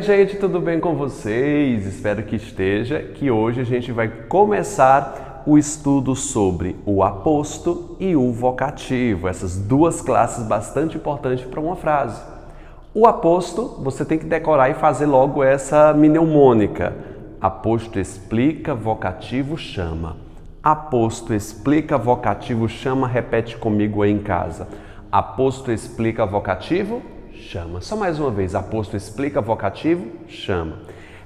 Gente, tudo bem com vocês? Espero que esteja, que hoje a gente vai começar o estudo sobre o aposto e o vocativo, essas duas classes bastante importantes para uma frase. O aposto, você tem que decorar e fazer logo essa mnemônica. Aposto explica, vocativo chama. Aposto explica, vocativo chama, repete comigo aí em casa. Aposto explica, vocativo chama. Só mais uma vez, aposto explica, vocativo chama.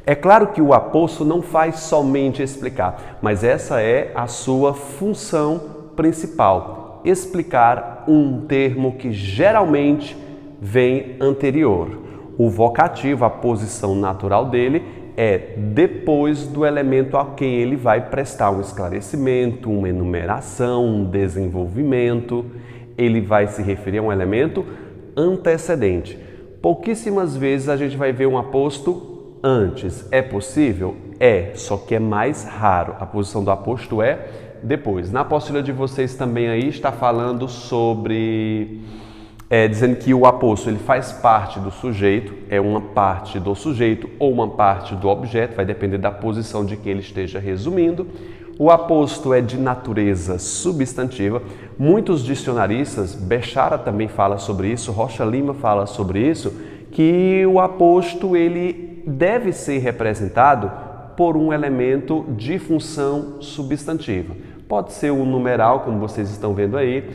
É claro que o aposto não faz somente explicar, mas essa é a sua função principal, explicar um termo que geralmente vem anterior. O vocativo, a posição natural dele, é depois do elemento a quem ele vai prestar um esclarecimento, uma enumeração, um desenvolvimento. Ele vai se referir a um elemento antecedente. Pouquíssimas vezes a gente vai ver um aposto antes. É possível? É, só que é mais raro. A posição do aposto é depois. Na apostila de vocês também aí está falando sobre... dizendo que o aposto ele faz parte do sujeito, é uma parte do sujeito ou uma parte do objeto, vai depender da posição de que ele esteja resumindo. O aposto é de natureza substantiva. Muitos dicionaristas, Bechara também fala sobre isso, Rocha Lima fala sobre isso, que o aposto ele deve ser representado por um elemento de função substantiva. Pode ser um numeral, como vocês estão vendo aí,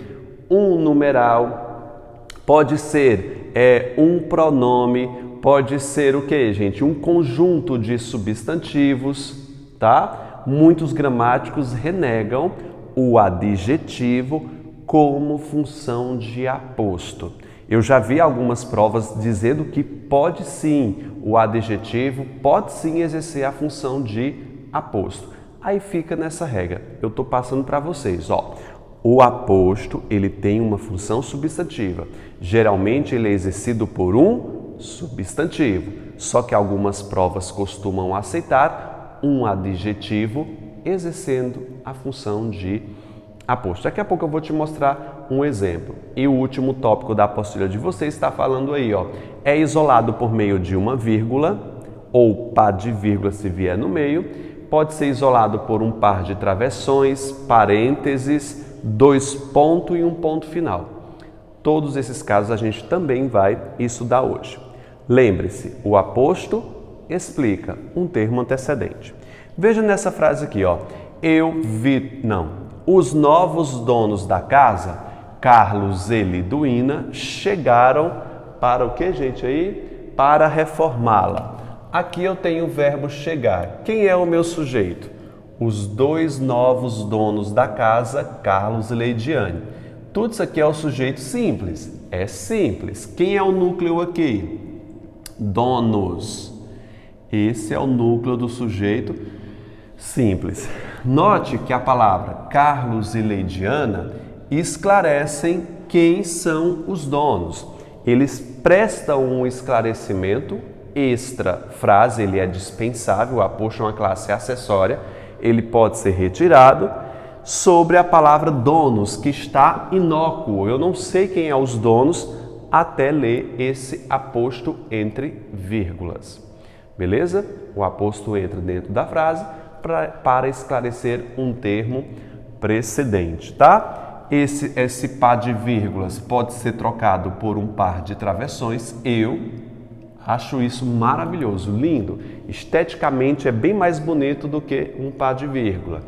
um numeral, pode ser um pronome, pode ser o que, gente? Um conjunto de substantivos, tá? Muitos gramáticos renegam o adjetivo como função de aposto. Eu já vi algumas provas dizendo que pode sim, o adjetivo pode sim exercer a função de aposto. Aí fica nessa regra. Eu estou passando para vocês, ó. O aposto, ele tem uma função substantiva. Geralmente ele é exercido por um substantivo. Só que algumas provas costumam aceitar um adjetivo exercendo a função de aposto. Daqui a pouco eu vou te mostrar um exemplo. E o último tópico da apostila de vocês está falando aí, ó. É isolado por meio de uma vírgula ou par de vírgula se vier no meio. Pode ser isolado por um par de travessões, parênteses, dois pontos e um ponto final. Todos esses casos a gente também vai estudar hoje. Lembre-se, o aposto explica um termo antecedente. Veja nessa frase aqui, ó. Os novos donos da casa, Carlos e Liduína, chegaram para o que, gente, aí? Para reformá-la. Aqui eu tenho o verbo chegar. Quem é o meu sujeito? Os dois novos donos da casa, Carlos e Leidiane. Tudo isso aqui é o sujeito simples. É simples. Quem é o núcleo aqui? Donos. Esse é o núcleo do sujeito simples. Note que a palavra Carlos e Leidiana esclarecem quem são os donos. Eles prestam um esclarecimento extra. Frase, ele é dispensável, o aposto é uma classe acessória, ele pode ser retirado sobre a palavra donos, que está inócuo. Eu não sei quem é os donos até ler esse aposto entre vírgulas. Beleza? O aposto entra dentro da frase para esclarecer um termo precedente, tá? Esse par de vírgulas pode ser trocado por um par de travessões. Eu acho isso maravilhoso, lindo. Esteticamente é bem mais bonito do que um par de vírgula.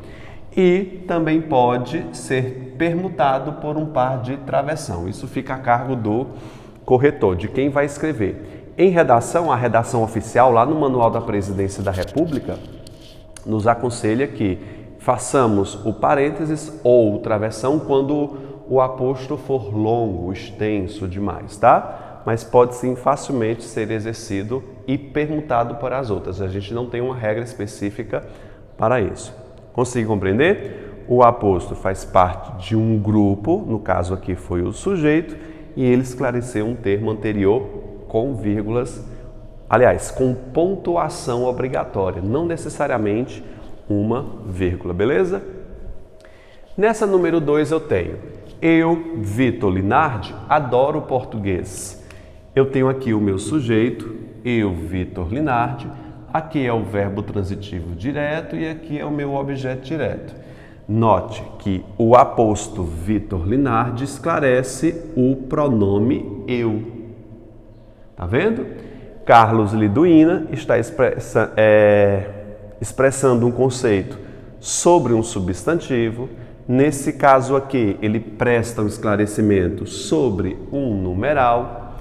E também pode ser permutado por um par de travessão. Isso fica a cargo do corretor, de quem vai escrever. Em redação, a redação oficial, lá no Manual da Presidência da República, nos aconselha que façamos o parênteses ou o travessão quando o aposto for longo, extenso demais, tá? Mas pode sim facilmente ser exercido e permutado para as outras. A gente não tem uma regra específica para isso. Consegue compreender? O aposto faz parte de um grupo, no caso aqui foi o sujeito, e ele esclareceu um termo anterior com vírgulas, aliás, com pontuação obrigatória, não necessariamente uma vírgula, beleza? Nessa número 2 eu tenho: eu, Vitor Linardi, adoro português. Eu tenho aqui o meu sujeito, eu, Vitor Linardi. Aqui é o verbo transitivo direto e aqui é o meu objeto direto. Note que o aposto Vitor Linardi esclarece o pronome eu. Tá vendo? Carlos Liduína está expressando um conceito sobre um substantivo. Nesse caso aqui, ele presta um esclarecimento sobre um numeral.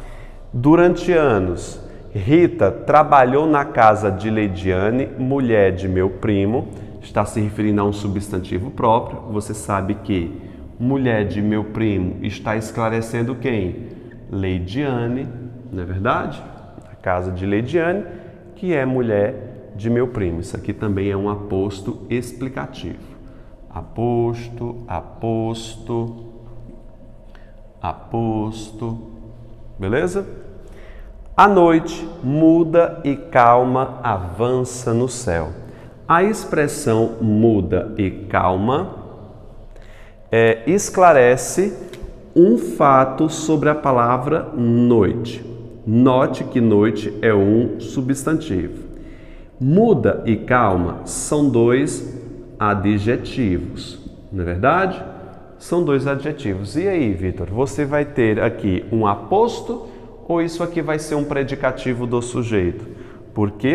Durante anos, Rita trabalhou na casa de Leidiane, mulher de meu primo. Está se referindo a um substantivo próprio. Você sabe que mulher de meu primo está esclarecendo quem? Leidiane, não é verdade? A casa de Leidiane, que é mulher de meu primo. Isso aqui também é um aposto explicativo. Aposto, aposto, aposto. Beleza? A noite muda e calma avança no céu. A expressão muda e calma esclarece um fato sobre a palavra noite. Note que noite é um substantivo. Muda e calma são dois adjetivos, não é verdade? São dois adjetivos. E aí, Vitor, você vai ter aqui um aposto ou isso aqui vai ser um predicativo do sujeito? Porque,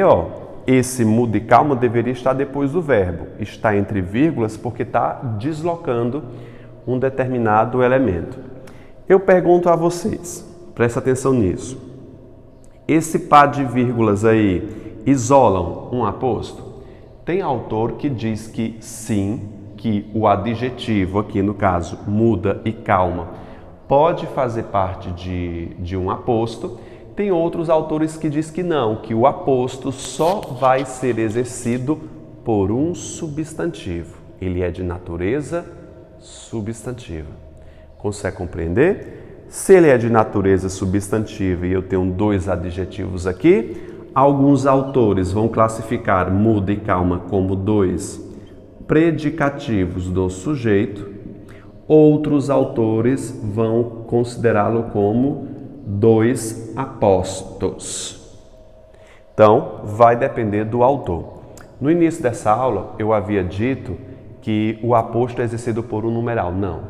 esse muda e calma deveria estar depois do verbo. Está entre vírgulas porque está deslocando um determinado elemento. Eu pergunto a vocês, presta atenção nisso. Esse par de vírgulas aí isolam um aposto? Tem autor que diz que sim, que o adjetivo aqui no caso muda e calma pode fazer parte de um aposto. Tem outros autores que diz que não, que o aposto só vai ser exercido por um substantivo. Ele é de natureza substantiva. Consegue compreender? Se ele é de natureza substantiva e eu tenho dois adjetivos aqui, alguns autores vão classificar muda e calma como dois predicativos do sujeito. Outros autores vão considerá-lo como dois apostos. Então, vai depender do autor. No início dessa aula, eu havia dito que o aposto é exercido por um numeral. Não.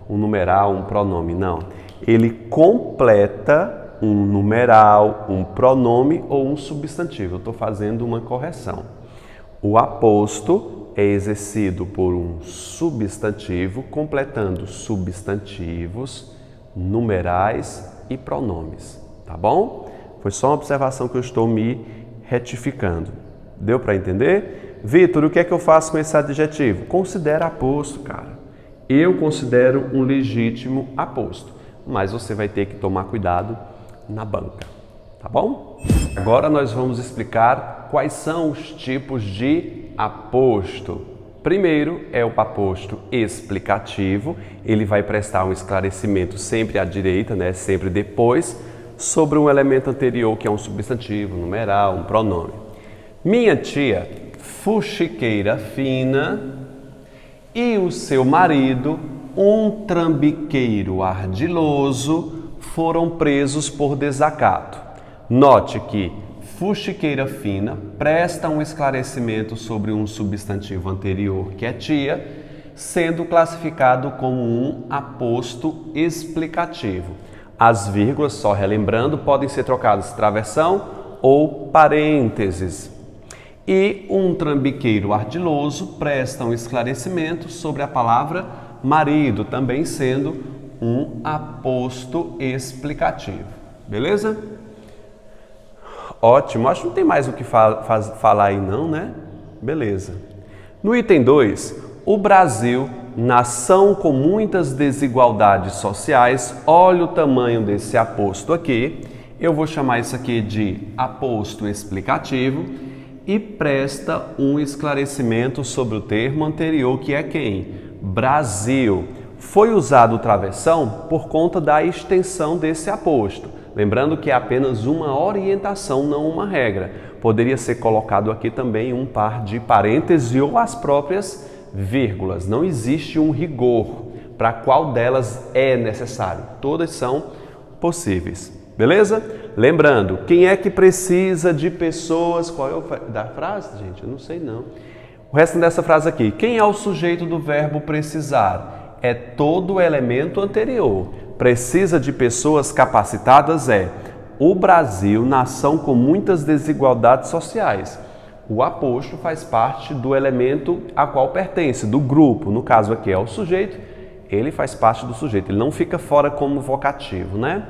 Um numeral, um pronome, não. Ele completa um numeral, um pronome ou um substantivo. Eu estou fazendo uma correção. O aposto é exercido por um substantivo, completando substantivos, numerais e pronomes, tá bom? Foi só uma observação que eu estou me retificando. Deu para entender? Vitor, o que é que eu faço com esse adjetivo? Considera aposto, cara. Eu considero um legítimo aposto, mas você vai ter que tomar cuidado na banca, tá bom? Agora nós vamos explicar quais são os tipos de aposto. Primeiro é o aposto explicativo, ele vai prestar um esclarecimento sempre à direita, né? Sempre depois, sobre um elemento anterior que é um substantivo, um numeral, um pronome. Minha tia, fuxiqueira fina, e o seu marido, um trambiqueiro ardiloso, foram presos por desacato. Note que fuxiqueira fina presta um esclarecimento sobre um substantivo anterior que é tia, sendo classificado como um aposto explicativo. As vírgulas, só relembrando, podem ser trocadas travessão ou parênteses. E um trambiqueiro ardiloso presta um esclarecimento sobre a palavra marido, também sendo um aposto explicativo. Beleza? Ótimo, acho que não tem mais o que falar aí não, né? Beleza. No item 2, o Brasil, nação com muitas desigualdades sociais, olha o tamanho desse aposto aqui, eu vou chamar isso aqui de aposto explicativo e presta um esclarecimento sobre o termo anterior que é quem? Brasil. Foi usado o travessão por conta da extensão desse aposto. Lembrando que é apenas uma orientação, não uma regra. Poderia ser colocado aqui também um par de parênteses ou as próprias vírgulas. Não existe um rigor para qual delas é necessário. Todas são possíveis. Beleza? Lembrando, quem é que precisa de pessoas... Qual é o da frase, gente? Eu não sei não. O resto dessa frase aqui. Quem é o sujeito do verbo precisar? É todo o elemento anterior. Precisa de pessoas capacitadas é o Brasil, nação com muitas desigualdades sociais. O aposto faz parte do elemento a qual pertence, do grupo. No caso aqui é o sujeito, ele faz parte do sujeito. Ele não fica fora como vocativo, né?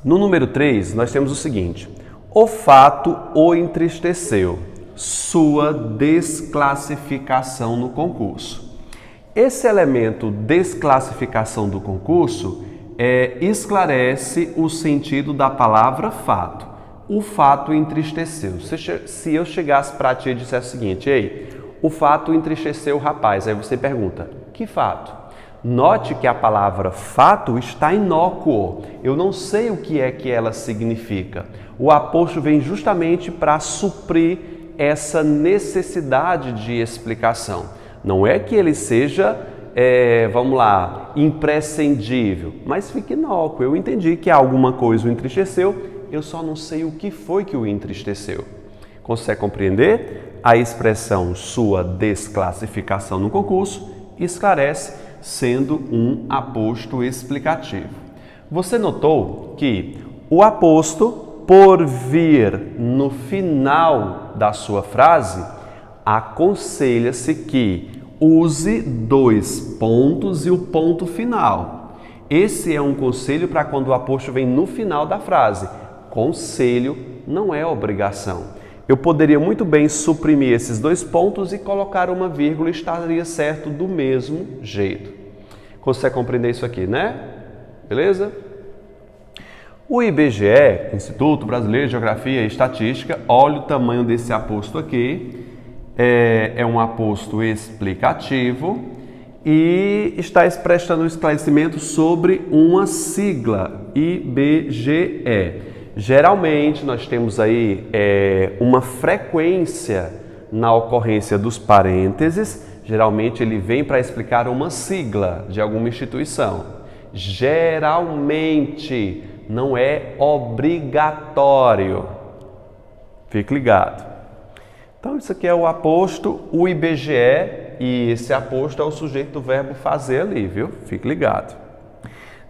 No número 3, nós temos o seguinte. O fato o entristeceu. Sua desclassificação no concurso. Esse elemento desclassificação do concurso esclarece o sentido da palavra fato. O fato entristeceu. Se eu chegasse para ti e dissesse o seguinte, ei, o fato entristeceu o rapaz. Aí você pergunta, que fato? Note que a palavra fato está inócuo. Eu não sei o que é que ela significa. O aposto vem justamente para suprir essa necessidade de explicação. Não é que ele seja, vamos lá, imprescindível, mas fica inócuo. Eu entendi que alguma coisa o entristeceu, eu só não sei o que foi que o entristeceu. Consegue compreender? A expressão sua desclassificação no concurso esclarece, sendo um aposto explicativo. Você notou que o aposto, por vir no final da sua frase, aconselha-se que use 2 pontos e o ponto final. Esse é um conselho para quando o aposto vem no final da frase. Conselho não é obrigação. Eu poderia muito bem suprimir esses 2 pontos e colocar uma vírgula e estaria certo do mesmo jeito. Consegue compreender isso aqui, né? Beleza? O IBGE, Instituto Brasileiro de Geografia e Estatística, olha o tamanho desse aposto aqui. É um aposto explicativo e está prestando um esclarecimento sobre uma sigla, IBGE. Geralmente nós temos aí uma frequência na ocorrência dos parênteses, geralmente ele vem para explicar uma sigla de alguma instituição. Geralmente, não é obrigatório. Fique ligado. Então isso aqui é o aposto, o IBGE, e esse aposto é o sujeito do verbo fazer ali, viu? Fique ligado.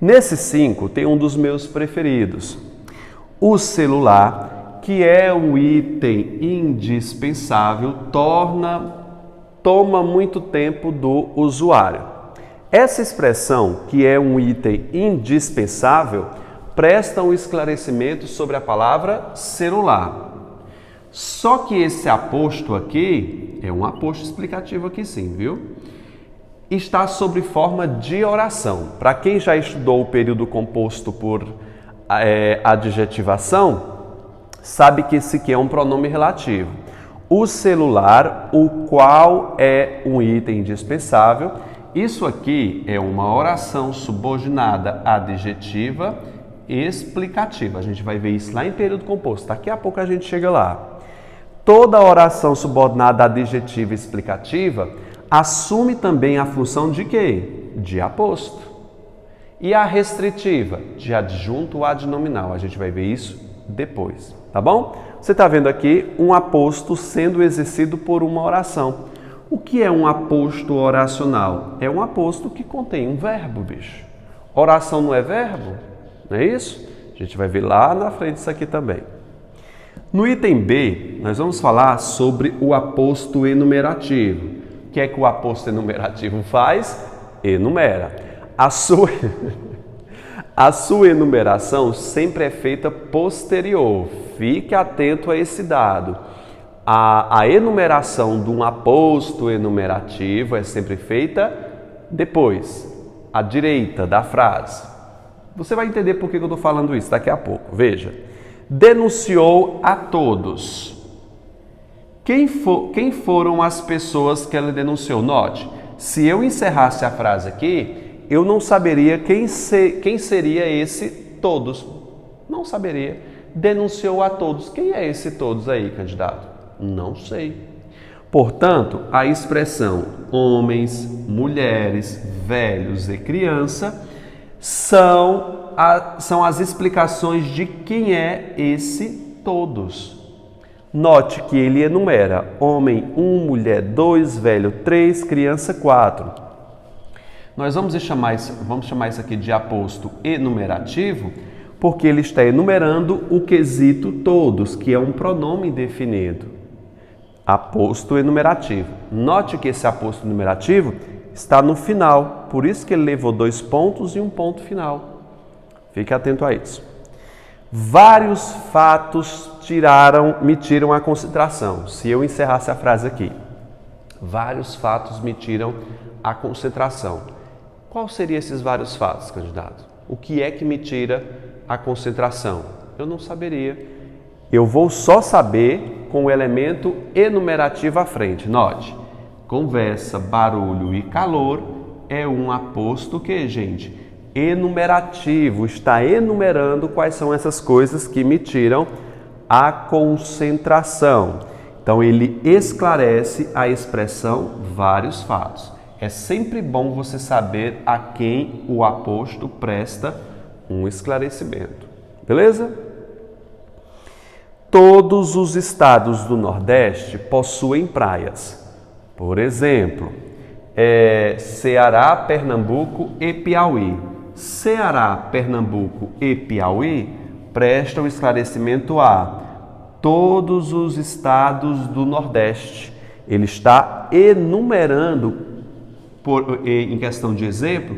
Nesse 5 tem um dos meus preferidos. O celular, que é um item indispensável, toma muito tempo do usuário. Essa expressão, que é um item indispensável, presta um esclarecimento sobre a palavra celular. Só que esse aposto aqui, é um aposto explicativo aqui sim, viu? Está sob forma de oração. Para quem já estudou o período composto por adjetivação, sabe que esse aqui é um pronome relativo. O celular, o qual é um item indispensável. Isso aqui é uma oração subordinada adjetiva explicativa. A gente vai ver isso lá em período composto. Daqui a pouco a gente chega lá. Toda oração subordinada adjetiva explicativa assume também a função de quê? De aposto. E a restritiva? De adjunto adnominal. A gente vai ver isso depois, tá bom? Você está vendo aqui um aposto sendo exercido por uma oração. O que é um aposto oracional? É um aposto que contém um verbo, bicho. Oração não é verbo? Não é isso? A gente vai ver lá na frente isso aqui também. No item B, nós vamos falar sobre o aposto enumerativo. O que é que o aposto enumerativo faz? Enumera. A sua enumeração sempre é feita posterior. Fique atento a esse dado. A enumeração de um aposto enumerativo é sempre feita depois, à direita da frase. Você vai entender por que eu estou falando isso daqui a pouco. Veja. Denunciou a todos. Quem foram as pessoas que ela denunciou? Note, se eu encerrasse a frase aqui, eu não saberia quem seria esse todos. Não saberia. Denunciou a todos. Quem é esse todos aí, candidato? Não sei. Portanto, a expressão homens, mulheres, velhos e criança são são as explicações de quem é esse todos. Note que ele enumera homem 1, mulher 2, velho 3, criança 4. Nós vamos chamar isso aqui de aposto enumerativo, porque ele está enumerando o quesito todos, que é um pronome indefinido. Aposto enumerativo. Note que esse aposto enumerativo está no final, por isso que ele levou 2 pontos e um ponto final. Fique atento a isso. Vários fatos me tiram a concentração. Se eu encerrasse a frase aqui, vários fatos me tiram a concentração. Qual seriam esses vários fatos, candidato? O que é que me tira a concentração? Eu não saberia. Eu vou só saber com o elemento enumerativo à frente. Note, conversa, barulho e calor é um aposto que, gente? Enumerativo. Está enumerando quais são essas coisas que me tiram a concentração. Então, ele esclarece a expressão vários fatos. É sempre bom você saber a quem o aposto presta um esclarecimento. Beleza? Todos os estados do Nordeste possuem praias. Por exemplo, Ceará, Pernambuco e Piauí. Ceará, Pernambuco e Piauí prestam esclarecimento a todos os estados do Nordeste. Ele está enumerando, em questão de exemplo,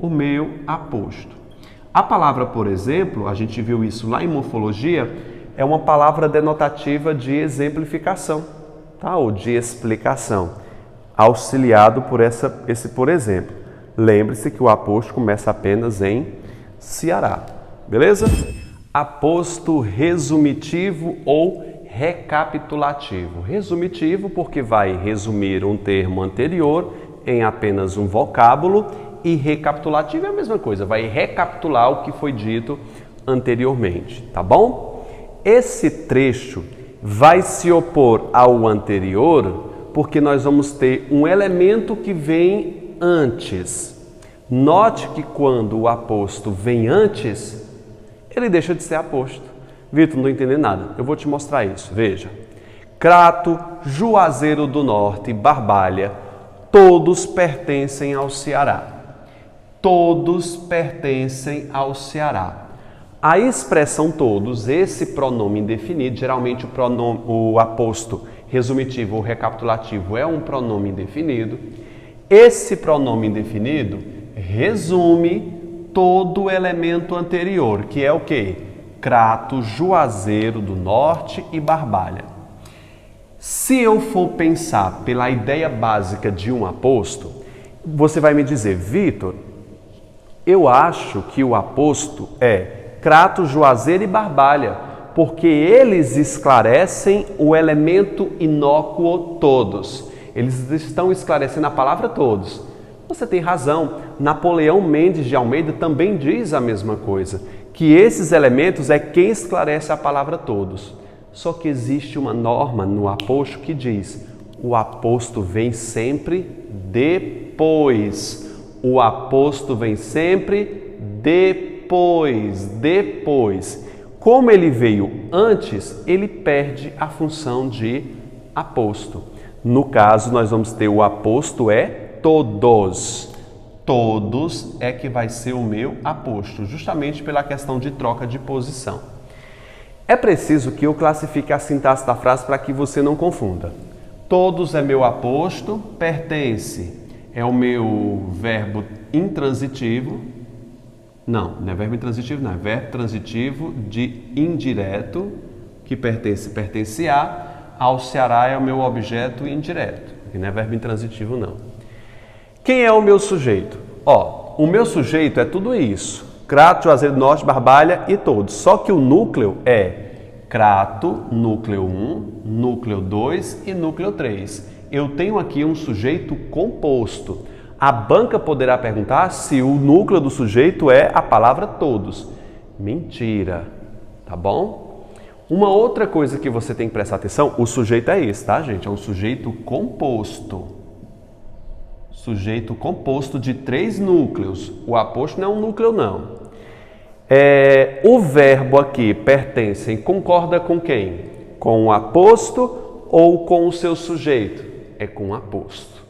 o meu aposto. A palavra, por exemplo, a gente viu isso lá em morfologia, é uma palavra denotativa de exemplificação, tá? Ou de explicação, auxiliado por esse por exemplo. Lembre-se que o aposto começa apenas em Ceará, beleza? Aposto resumitivo ou recapitulativo. Resumitivo porque vai resumir um termo anterior em apenas um vocábulo, e recapitulativo é a mesma coisa, vai recapitular o que foi dito anteriormente, tá bom? Esse trecho vai se opor ao anterior porque nós vamos ter um elemento que vem antes. Note que quando o aposto vem antes, ele deixa de ser aposto. Vitor, não estou entendendo nada. Eu vou te mostrar isso. Veja. Crato, Juazeiro do Norte e Barbalha, todos pertencem ao Ceará. Todos pertencem ao Ceará. A expressão todos, esse pronome indefinido, geralmente o aposto resumitivo ou recapitulativo é um pronome indefinido. Esse pronome indefinido resume todo o elemento anterior, que é o quê? Crato, Juazeiro do Norte e Barbalha. Se eu for pensar pela ideia básica de um aposto, você vai me dizer, Vitor, eu acho que o aposto é Crato, Juazeiro e Barbalha, porque eles esclarecem o elemento inócuo todos. Eles estão esclarecendo a palavra todos. Você tem razão, Napoleão Mendes de Almeida também diz a mesma coisa, que esses elementos é quem esclarece a palavra todos. Só que existe uma norma no aposto que diz, o aposto vem sempre depois. O aposto vem sempre depois. Como ele veio antes, ele perde a função de aposto. No caso, nós vamos ter o aposto é todos. Todos é que vai ser o meu aposto, justamente pela questão de troca de posição. É preciso que eu classifique a sintaxe da frase para que você não confunda. Todos é meu aposto, pertence é o meu verbo intransitivo. Não é verbo intransitivo, não. É verbo transitivo de indireto, que pertence a. Ao Ceará é o meu objeto indireto, que não é verbo intransitivo, não. Quem é o meu sujeito? O meu sujeito é tudo isso. Crato, Juazeiro do Norte, Barbalha e todos. Só que o núcleo é Crato, núcleo 1, núcleo 2 e núcleo 3. Eu tenho aqui um sujeito composto. A banca poderá perguntar se o núcleo do sujeito é a palavra todos. Mentira, tá bom? Uma outra coisa que você tem que prestar atenção, o sujeito é esse, tá, gente? É um sujeito composto. Sujeito composto de 3 núcleos. O aposto não é um núcleo, não. O verbo aqui pertence, concorda com quem? Com o aposto ou com o seu sujeito? É com o aposto.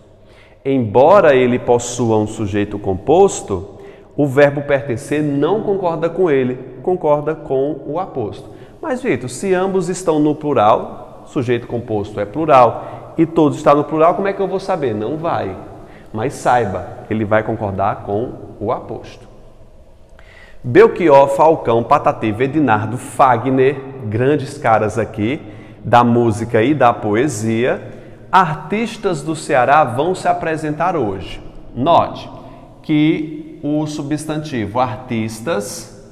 Embora ele possua um sujeito composto, o verbo pertencer não concorda com ele, concorda com o aposto. Mas, Vitor, se ambos estão no plural, sujeito composto é plural, e todos estão no plural, como é que eu vou saber? Não vai. Mas saiba, ele vai concordar com o aposto. Belchior, Falcão, Patativa, Ednardo, Fagner, grandes caras aqui, da música e da poesia, artistas do Ceará vão se apresentar hoje. Note que o substantivo artistas,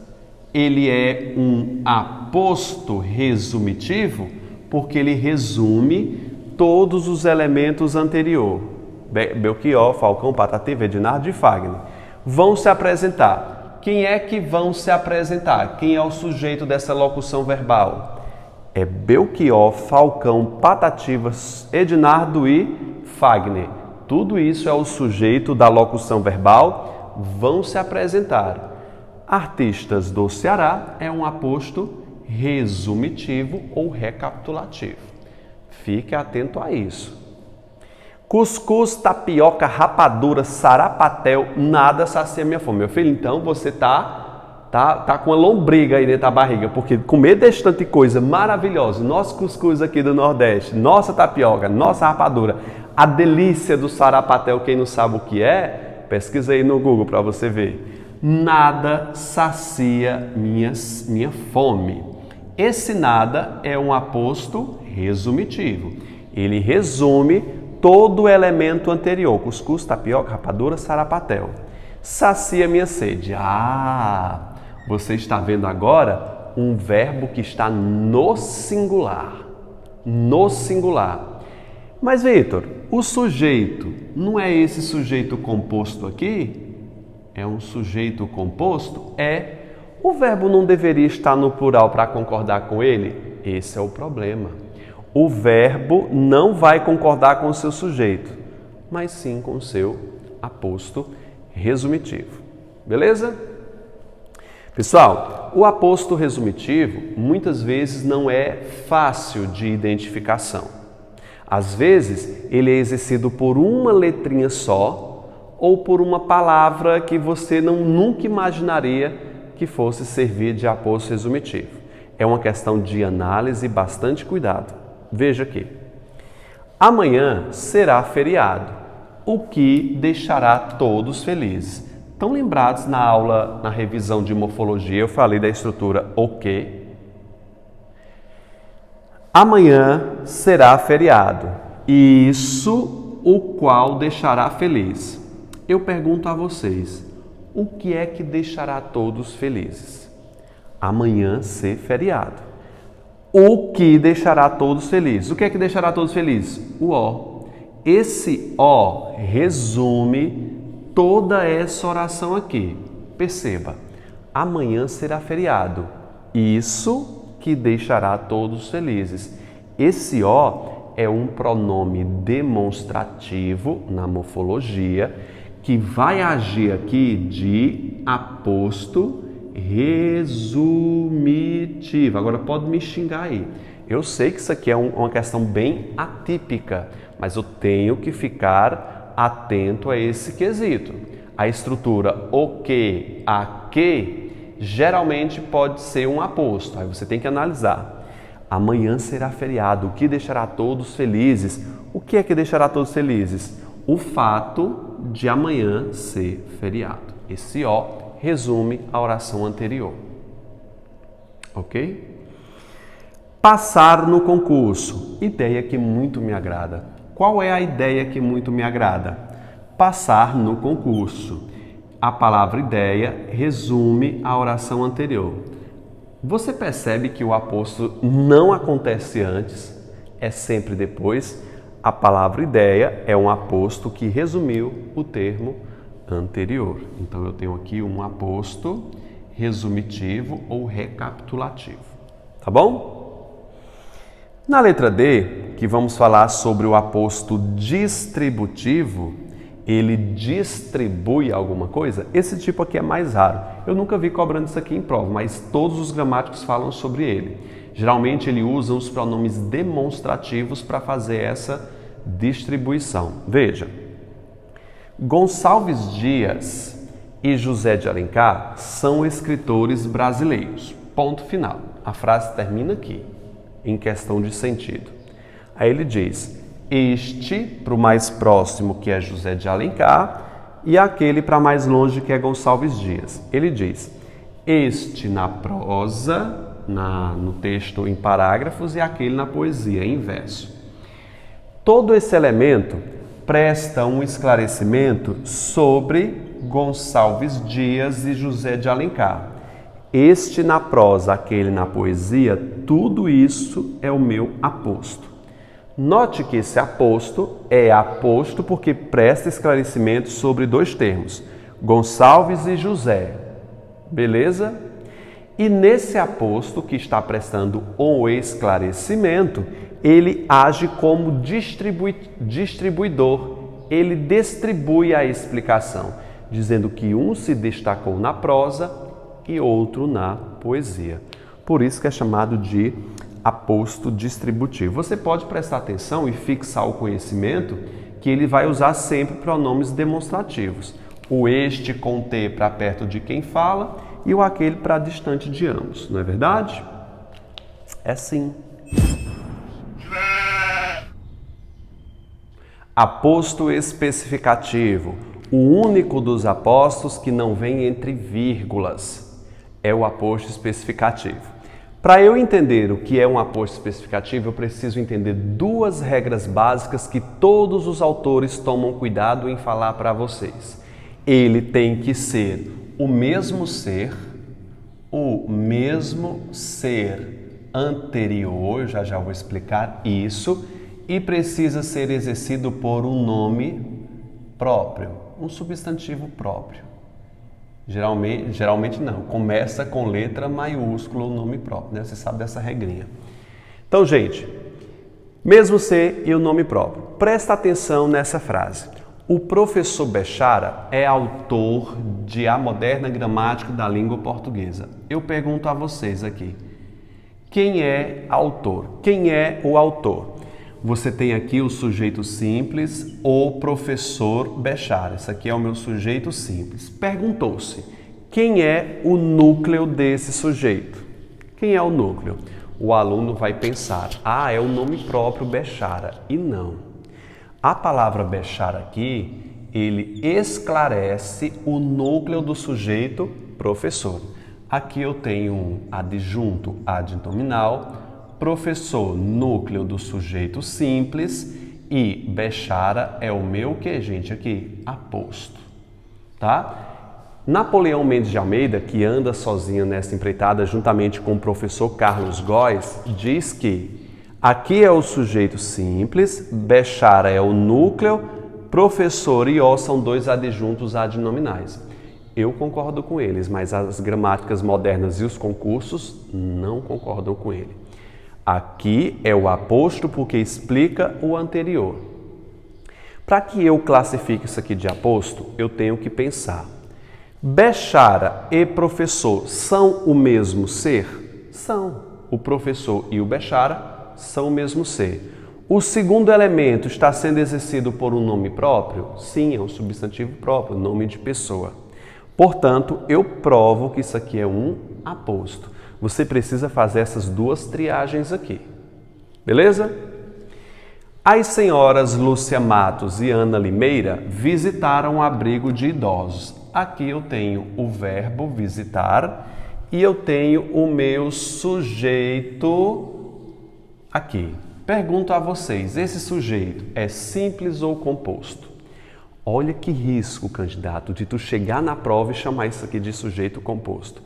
ele é um aposto resumitivo, porque ele resume todos os elementos anteriores. Belchior, Falcão, Patativa, Ednardo e Fagner vão se apresentar. Quem é que vão se apresentar? Quem é o sujeito dessa locução verbal? É Belchior, Falcão, Patativa, Ednardo e Fagner. Tudo isso é o sujeito da locução verbal, vão se apresentar. Artistas do Ceará é um aposto resumitivo ou recapitulativo. Fique atento a isso. Cuscuz, tapioca, rapadura, sarapatel, nada sacia minha fome. Meu filho, então você tá com uma lombriga aí dentro da barriga, porque comer desse tanto de coisa maravilhosa, nosso cuscuz aqui do Nordeste, nossa tapioca, nossa rapadura, a delícia do sarapatel, quem não sabe o que é, pesquisa aí no Google para você ver. Nada sacia minha fome. Esse nada é um aposto resumitivo. Ele resume todo o elemento anterior, cuscuz, tapioca, rapadura, sarapatel. Sacia minha sede. Você está vendo agora um verbo que está no singular. No singular. Mas, Vitor, o sujeito, não é esse sujeito composto aqui? É um sujeito composto? É. O verbo não deveria estar no plural para concordar com ele? Esse é o problema. O verbo não vai concordar com o seu sujeito, mas sim com o seu aposto resumitivo. Beleza? Pessoal, o aposto resumitivo muitas vezes não é fácil de identificação. Às vezes ele é exercido por uma letrinha só ou por uma palavra que você nunca imaginaria que fosse servir de aposto resumitivo. É uma questão de análise e bastante cuidado. Veja aqui. Amanhã será feriado, o que deixará todos felizes. Estão lembrados na aula, na revisão de morfologia, eu falei da estrutura o que? Amanhã será feriado, isso o qual deixará feliz. Eu pergunto a vocês, o que é que deixará todos felizes? Amanhã ser feriado. O que deixará todos felizes? O que é que deixará todos felizes? O O. Esse O resume toda essa oração aqui. Perceba, amanhã será feriado. Isso que deixará todos felizes. Esse O é um pronome demonstrativo na morfologia que vai agir aqui de aposto resumitivo. Agora pode me xingar aí. Eu sei que isso aqui é uma questão bem atípica, mas eu tenho que ficar atento a esse quesito. A estrutura o que, a que, geralmente pode ser um aposto. Aí você tem que analisar. Amanhã será feriado, o que deixará todos felizes? O que é que deixará todos felizes? O fato de amanhã ser feriado. Esse O resume a oração anterior. Ok? Passar no concurso. Ideia que muito me agrada. Qual é a ideia que muito me agrada? Passar no concurso. A palavra ideia resume a oração anterior. Você percebe que o aposto não acontece antes, é sempre depois. A palavra ideia é um aposto que resumiu o termo anterior. Então eu tenho aqui um aposto resumitivo ou recapitulativo. Tá bom? Na letra D, que vamos falar sobre o aposto distributivo, ele distribui alguma coisa? Esse tipo aqui é mais raro. Eu nunca vi cobrando isso aqui em prova, mas todos os gramáticos falam sobre ele. Geralmente ele usa os pronomes demonstrativos para fazer essa distribuição. Veja, Gonçalves Dias e José de Alencar são escritores brasileiros. Ponto final. A frase termina aqui, em questão de sentido. Aí ele diz, este para o mais próximo, que é José de Alencar, e aquele para mais longe, que é Gonçalves Dias. Ele diz, este na prosa, no texto em parágrafos, e aquele na poesia, em verso. Todo esse elemento presta um esclarecimento sobre Gonçalves Dias e José de Alencar. Este na prosa, aquele na poesia, tudo isso é o meu aposto. Note que esse aposto é aposto porque presta esclarecimento sobre dois termos, Gonçalves e José. Beleza? E nesse aposto que está prestando um esclarecimento, ele age como distribuidor. Ele distribui a explicação, dizendo que um se destacou na prosa e outro na poesia. Por isso que é chamado de aposto distributivo. Você pode prestar atenção e fixar o conhecimento que ele vai usar sempre pronomes demonstrativos. O este com T para perto de quem fala e o aquele para distante de ambos. Não é verdade? É sim. Aposto especificativo. O único dos apostos que não vem entre vírgulas é o aposto especificativo. Para eu entender o que é um aposto especificativo, eu preciso entender duas regras básicas que todos os autores tomam cuidado em falar para vocês. Ele tem que ser o mesmo ser anterior, já vou explicar isso, e precisa ser exercido por um nome próprio, um substantivo próprio. Geralmente não, começa com letra maiúscula o nome próprio, né? Você sabe dessa regrinha. Então, gente, mesmo ser e o nome próprio. Presta atenção nessa frase. O professor Bechara é autor de A Moderna Gramática da Língua Portuguesa. Eu pergunto a vocês aqui, quem é autor? Quem é o autor? Você tem aqui o sujeito simples, o professor Bechara. Esse aqui é o meu sujeito simples. Perguntou-se, quem é o núcleo desse sujeito? Quem é o núcleo? O aluno vai pensar, é o nome próprio Bechara. E não. A palavra Bechara aqui, ele esclarece o núcleo do sujeito professor. Aqui eu tenho um adjunto adnominal, professor, núcleo do sujeito simples, e Bechara é o meu que, gente, aqui, aposto, tá? Napoleão Mendes de Almeida, que anda sozinho nessa empreitada juntamente com o professor Carlos Góes, diz que aqui é o sujeito simples, Bechara é o núcleo, professor e O são dois adjuntos adnominais. Eu concordo com eles, mas as gramáticas modernas e os concursos não concordam com ele. Aqui é o aposto porque explica o anterior. Para que eu classifique isso aqui de aposto, eu tenho que pensar. Bechara e professor são o mesmo ser? São. O professor e o Bechara são o mesmo ser. O segundo elemento está sendo exercido por um nome próprio? Sim, é um substantivo próprio, nome de pessoa. Portanto, eu provo que isso aqui é um aposto. Você precisa fazer essas duas triagens aqui. Beleza? As senhoras Lúcia Matos e Ana Limeira visitaram um abrigo de idosos. Aqui eu tenho o verbo visitar e eu tenho o meu sujeito aqui. Pergunto a vocês, esse sujeito é simples ou composto? Olha que risco, candidato, de tu chegar na prova e chamar isso aqui de sujeito composto.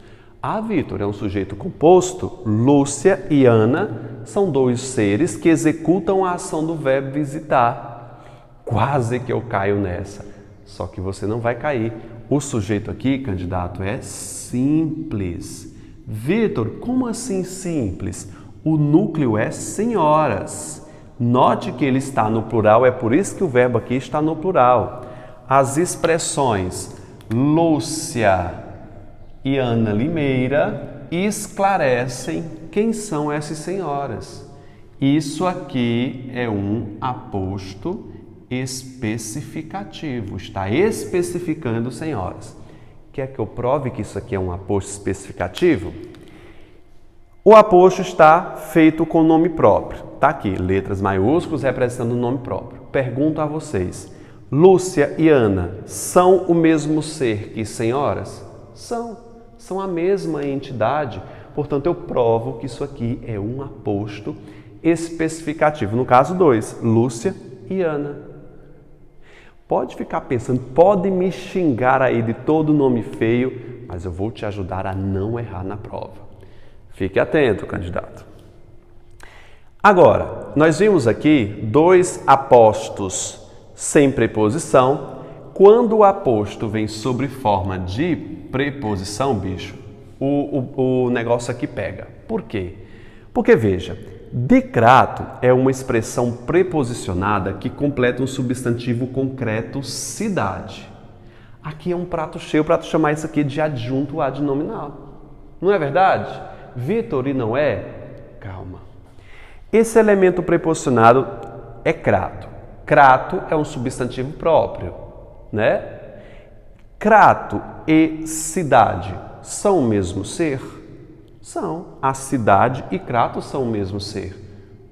Vitor, é um sujeito composto? Lúcia e Ana são dois seres que executam a ação do verbo visitar. Quase que eu caio nessa. Só que você não vai cair. O sujeito aqui, candidato, é simples. Vitor, como assim simples? O núcleo é senhoras. Note que ele está no plural, é por isso que o verbo aqui está no plural. As expressões Lúcia e Ana Limeira esclarecem quem são essas senhoras. Isso aqui é um aposto especificativo, está especificando senhoras. Quer que eu prove que isso aqui é um aposto especificativo? O aposto está feito com nome próprio. Está aqui, letras maiúsculas representando o nome próprio. Pergunto a vocês, Lúcia e Ana são o mesmo ser que senhoras? São a mesma entidade. Portanto, eu provo que isso aqui é um aposto especificativo. No caso 2, Lúcia e Ana. Pode ficar pensando, pode me xingar aí de todo nome feio, mas eu vou te ajudar a não errar na prova. Fique atento, candidato. Agora, nós vimos aqui 2 apostos sem preposição. Quando o aposto vem sobre forma de preposição, bicho, o negócio aqui pega. Por quê? Porque, veja, decrato é uma expressão preposicionada que completa um substantivo concreto, cidade. Aqui é um prato cheio para tu chamar isso aqui de adjunto adnominal. Não é verdade? Vitor, e não é? Calma. Esse elemento preposicionado é crato. Crato é um substantivo próprio, né? Crato e cidade são o mesmo ser? São. A cidade e Crato são o mesmo ser.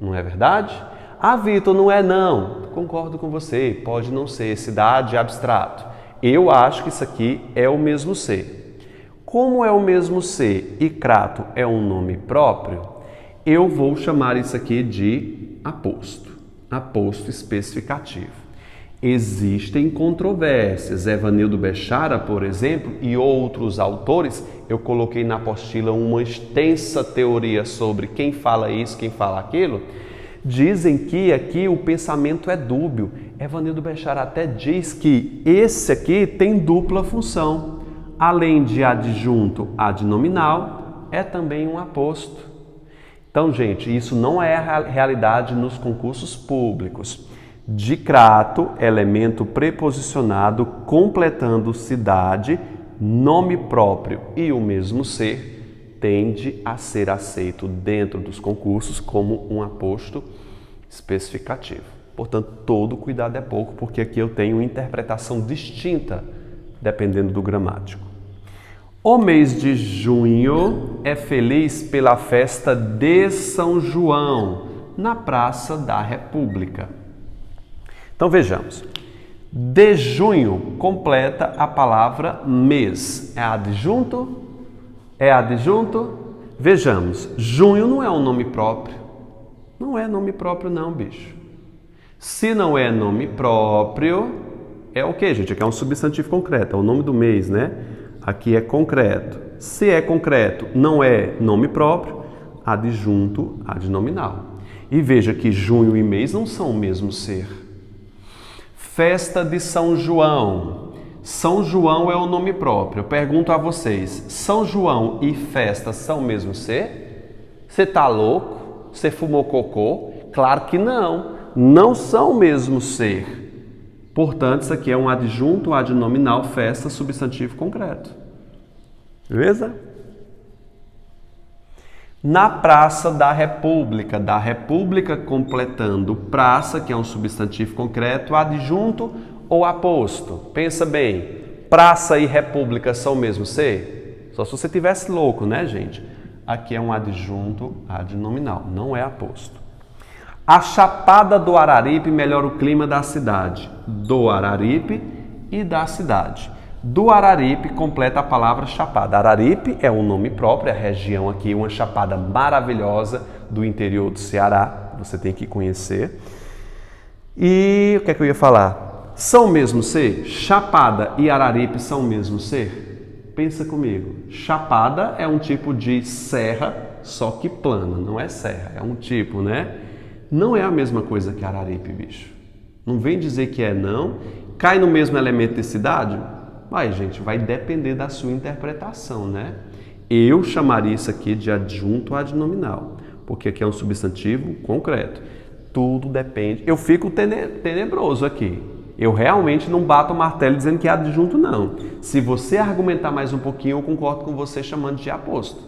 Não é verdade? Ah, Vitor, não é não. Concordo com você. Pode não ser. Cidade é abstrato. Eu acho que isso aqui é o mesmo ser. Como é o mesmo ser e Crato é um nome próprio, eu vou chamar isso aqui de aposto. Aposto especificativo. Existem controvérsias. Evanildo Bechara, por exemplo, e outros autores, eu coloquei na apostila uma extensa teoria sobre quem fala isso, quem fala aquilo. Dizem que aqui o pensamento é dúbio. Evanildo Bechara até diz que esse aqui tem dupla função. Além de adjunto adnominal, é também um aposto. Então, gente, isso não é a realidade nos concursos públicos. De Crato, elemento preposicionado completando cidade, nome próprio e o mesmo ser, tende a ser aceito dentro dos concursos como um aposto especificativo. Portanto, todo cuidado é pouco, porque aqui eu tenho interpretação distinta dependendo do gramático. O mês de junho é feliz pela festa de São João, na Praça da República. Então vejamos, de junho completa a palavra mês. É adjunto? É adjunto? Vejamos, junho não é um nome próprio. Não é nome próprio não, bicho. Se não é nome próprio, é o que, gente? Aqui é um substantivo concreto, é o nome do mês, né? Aqui é concreto. Se é concreto, não é nome próprio, adjunto adnominal. E veja que junho e mês não são o mesmo ser. Festa de São João. São João é o nome próprio. Eu pergunto a vocês, São João e festa são o mesmo ser? Você tá louco? Você fumou cocô? Claro que não. Não são o mesmo ser. Portanto, isso aqui é um adjunto adnominal, festa, substantivo concreto. Beleza? Na Praça da República completando praça, que é um substantivo concreto, adjunto ou aposto? Pensa bem, praça e república são o mesmo ser? Só se você tivesse louco, né, gente? Aqui é um adjunto adnominal, não é aposto. A Chapada do Araripe melhora o clima da cidade. Do Araripe e da cidade. Do Araripe completa a palavra chapada. Araripe é um nome próprio, a região aqui, uma chapada maravilhosa do interior do Ceará, você tem que conhecer. E o que é que eu ia falar? São o mesmo ser? Chapada e Araripe são o mesmo ser? Pensa comigo. Chapada é um tipo de serra, só que plana, não é serra, é um tipo, né? Não é a mesma coisa que Araripe, bicho. Não vem dizer que é não. Cai no mesmo elemento de cidade? Vai, gente, vai depender da sua interpretação, né? Eu chamaria isso aqui de adjunto adnominal, porque aqui é um substantivo concreto. Tudo depende. Eu fico tenebroso aqui. Eu realmente não bato o martelo dizendo que é adjunto, não. Se você argumentar mais um pouquinho, eu concordo com você chamando de aposto.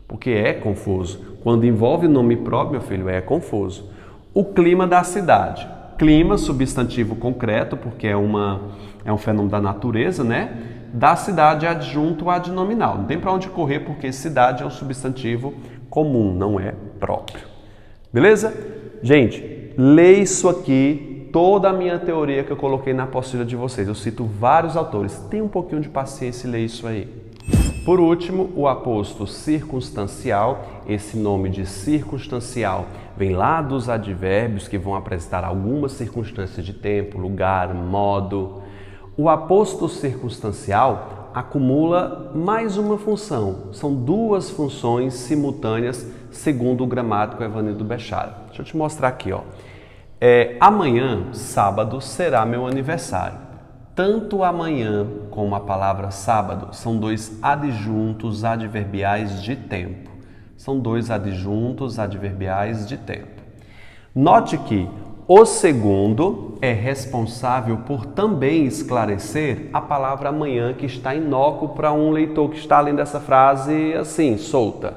Porque é confuso. Quando envolve nome próprio, meu filho, é confuso. O clima da cidade. Clima, substantivo concreto, porque é um fenômeno da natureza, né? Da cidade adjunto adnominal. Não tem para onde correr, porque cidade é um substantivo comum, não é próprio. Beleza? Gente, lê isso aqui, toda a minha teoria que eu coloquei na apostila de vocês. Eu cito vários autores. Tenha um pouquinho de paciência e lê isso aí. Por último, o aposto circunstancial. Esse nome de circunstancial vem lá dos advérbios que vão apresentar algumas circunstâncias de tempo, lugar, modo. O aposto circunstancial acumula mais uma função. São duas funções simultâneas, segundo o gramático Evanildo Bechara. Deixa eu te mostrar aqui, ó. Amanhã, sábado, será meu aniversário. Tanto amanhã como a palavra sábado são dois adjuntos adverbiais de tempo. São dois adjuntos adverbiais de tempo. Note que o segundo é responsável por também esclarecer a palavra amanhã, que está inócuo para um leitor que está lendo essa frase assim, solta.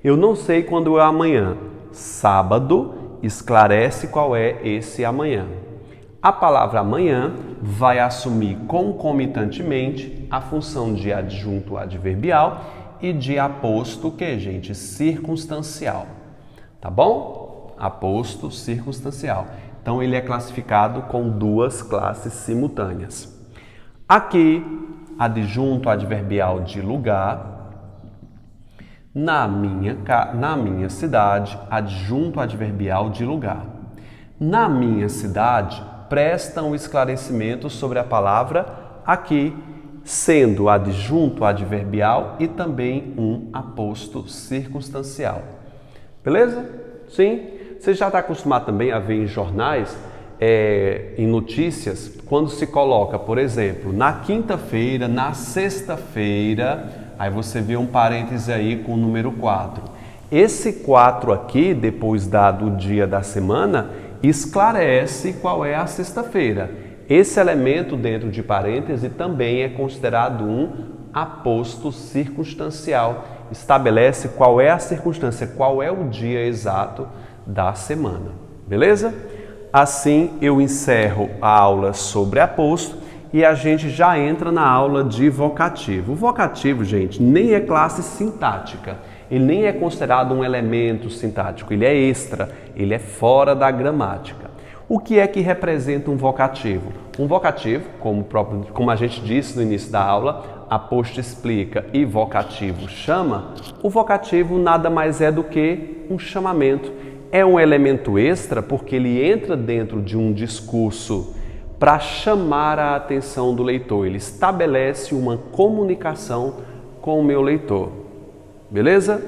Eu não sei quando é amanhã. Sábado esclarece qual é esse amanhã. A palavra amanhã vai assumir concomitantemente a função de adjunto adverbial e de aposto, que, gente, circunstancial. Tá bom? Aposto circunstancial. Então, ele é classificado com duas classes simultâneas. Aqui, adjunto adverbial de lugar. Na minha cidade, adjunto adverbial de lugar. Na minha cidade, presta um esclarecimento sobre a palavra aqui, sendo adjunto adverbial e também um aposto circunstancial. Beleza? Sim? Você já está acostumado também a ver em jornais, em notícias, quando se coloca, por exemplo, na quinta-feira, na sexta-feira, aí você vê um parêntese aí com o número 4. Esse 4 aqui, depois do dia da semana, esclarece qual é a sexta-feira. Esse elemento dentro de parêntese também é considerado um aposto circunstancial. Estabelece qual é a circunstância, qual é o dia exato da semana. Beleza? Assim eu encerro a aula sobre aposto e a gente já entra na aula de vocativo. O vocativo, gente, nem é classe sintática. Ele nem é considerado um elemento sintático, ele é extra, ele é fora da gramática. O que é que representa um vocativo? Um vocativo, como a gente disse no início da aula, aposto explica e vocativo chama, o vocativo nada mais é do que um chamamento. É um elemento extra porque ele entra dentro de um discurso para chamar a atenção do leitor. Ele estabelece uma comunicação com o meu leitor. Beleza?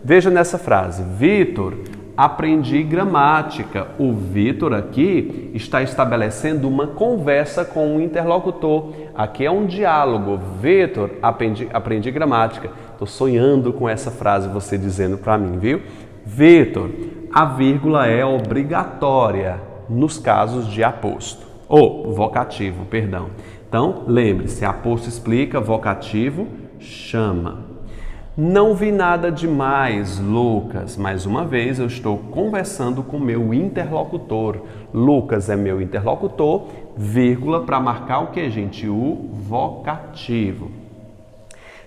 Veja nessa frase, Vitor, aprendi gramática. O Vitor aqui está estabelecendo uma conversa com o interlocutor. Aqui é um diálogo. Vitor, aprendi gramática. Estou sonhando com essa frase, você dizendo para mim, viu? Vitor, a vírgula é obrigatória nos casos de aposto. Ou vocativo, perdão. Então, lembre-se, aposto explica, vocativo chama. Não vi nada demais, Lucas. Mais uma vez, eu estou conversando com meu interlocutor. Lucas é meu interlocutor, vírgula, para marcar o que, gente? O vocativo.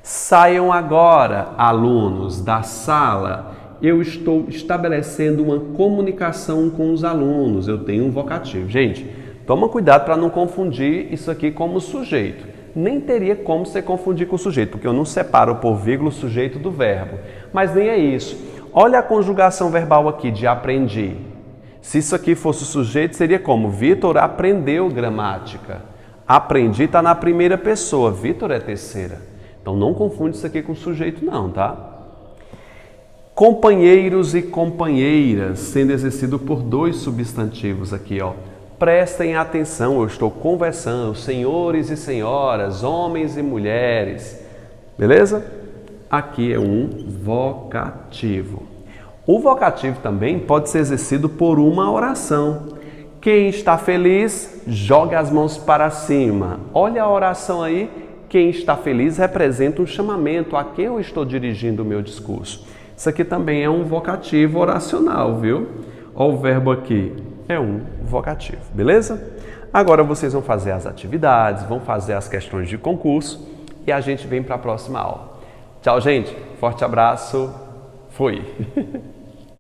Saiam agora, alunos, da sala. Eu estou estabelecendo uma comunicação com os alunos. Eu tenho um vocativo. Gente, toma cuidado para não confundir isso aqui como sujeito. Nem teria como você confundir com o sujeito, porque eu não separo por vírgula o sujeito do verbo. Mas nem é isso. Olha a conjugação verbal aqui de aprendi. Se isso aqui fosse o sujeito, seria como? Vitor aprendeu gramática. Aprendi está na primeira pessoa, Vitor é terceira. Então não confunde isso aqui com o sujeito não, tá? Companheiros e companheiras, sendo exercido por dois substantivos aqui, ó. Prestem atenção, eu estou conversando, senhores e senhoras, homens e mulheres, beleza? Aqui é um vocativo. O vocativo também pode ser exercido por uma oração. Quem está feliz, joga as mãos para cima. Olha a oração aí. Quem está feliz representa um chamamento a quem eu estou dirigindo o meu discurso. Isso aqui também é um vocativo oracional, viu? Olha o verbo aqui, é um vocativo, beleza? Agora vocês vão fazer as atividades, vão fazer as questões de concurso e a gente vem para a próxima aula. Tchau, gente. Forte abraço. Fui.